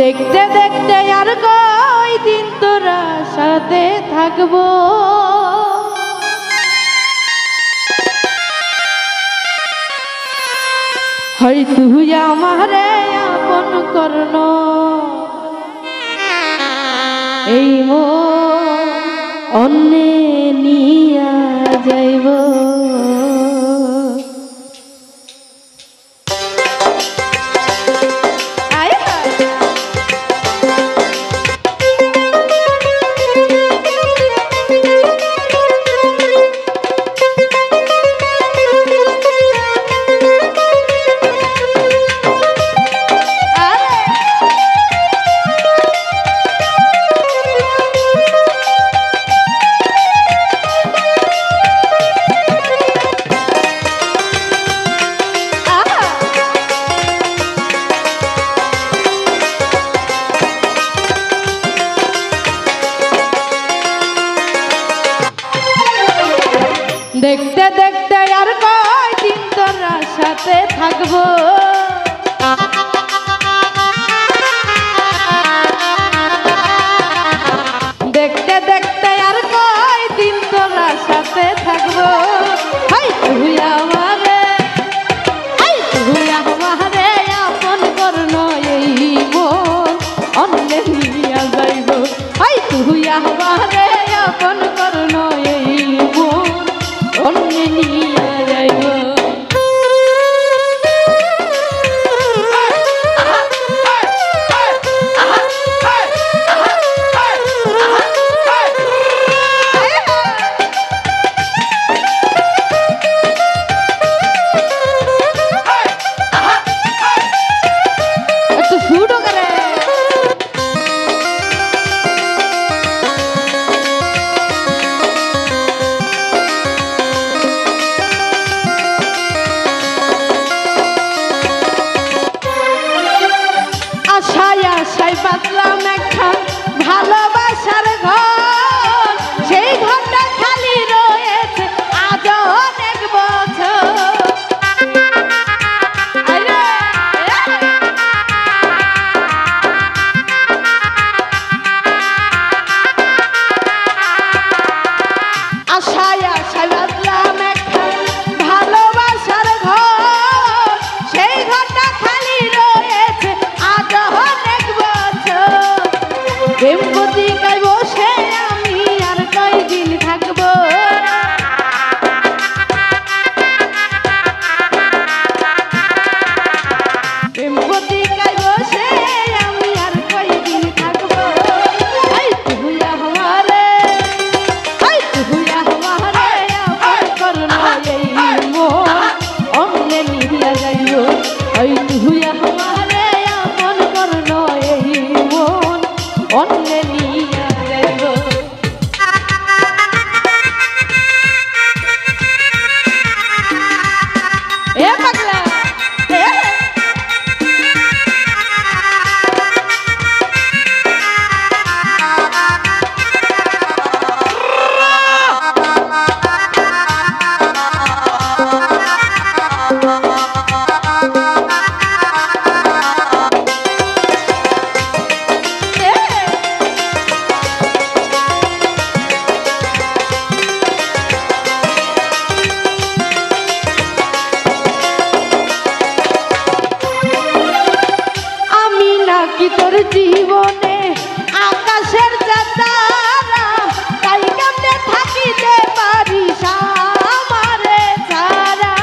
দেখতে দেখতে আর কই দিন তোরা সাথে থাকবো, হয় তুই আমারে আপন করন এই মন অন্যে নিয়া যাইব। দেখতে দেখতে আর কয়দিন তোরা সাথে থাকবো, দেখতে দেখতে আর কয়দিন তোরা সাথে থাকবো। হাই তুই আমারে, হাই তুই আমারে আপন করন এই মন অন্যে নিয়া যাইব। হাই তুই আমারে আপন করন এই মন অন্যে নিয়া যাইব। আশায় বাঁধলাম একখান ভালোবাসার ঘর, সেই ঘরটা খালি রয়েছে আজ অনেক বছর। আশায় বাঁধলাম একখান ভালোবাসার ঘর, সেই ঘরটা খালি রয়েছে আজ অনেক বছর। প্রেম পত্রিকায় বসে আমি আর কয়দিন থাকবো, প্রেম পত্রিকায় বসে আমি আর কয়দিন থাকবো। হাই তুই আমারে, হাই তুই আমারে আপন করন এই মন অন্যে নিয়া যাইব। হাই তুই আমারে আপন করন এই মন অন্যে নিয়া যাইব। এ পাগলা কি তোর জীবনে আকাশের চাঁদরা, তাই কেমনে থাকিতে পারিস আমারে ছাড়া।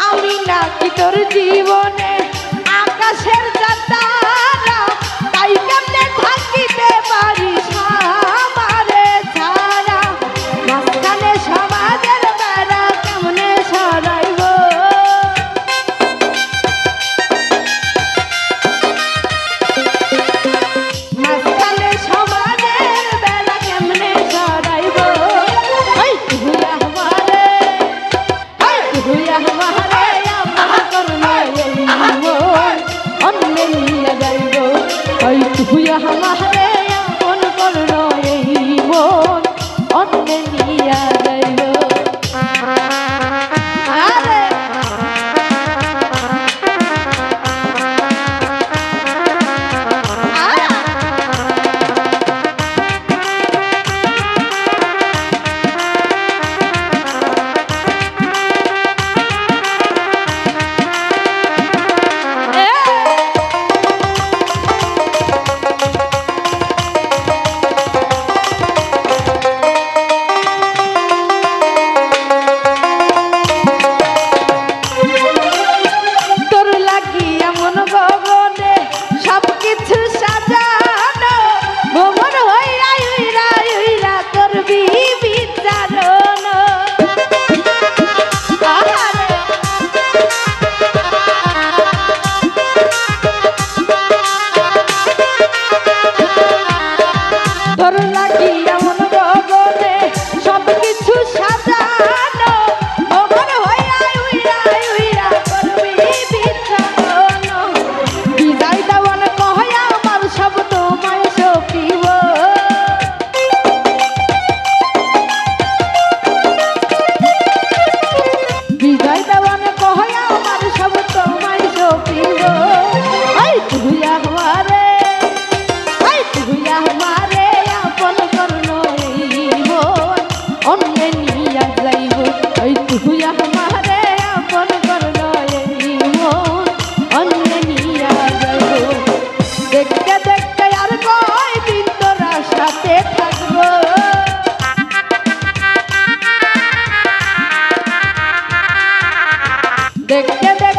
আমি নাকি তোর জীবনে আকাশের চাঁদরা, তাই কেমনে থাকিতে পারিস আমারে ছাড়া। মাঝখানে সমাজের বেড়া কেমনে সরাইব, মাঝখানে সমাজের বেড়া কেমনে সরাইব। হাই তুই আমারে, হাই তুই আমারে আপন করন এই মন অন্যে নিয়া যাইব। হাই তুই আমারে আপন করন এই মন দেখতে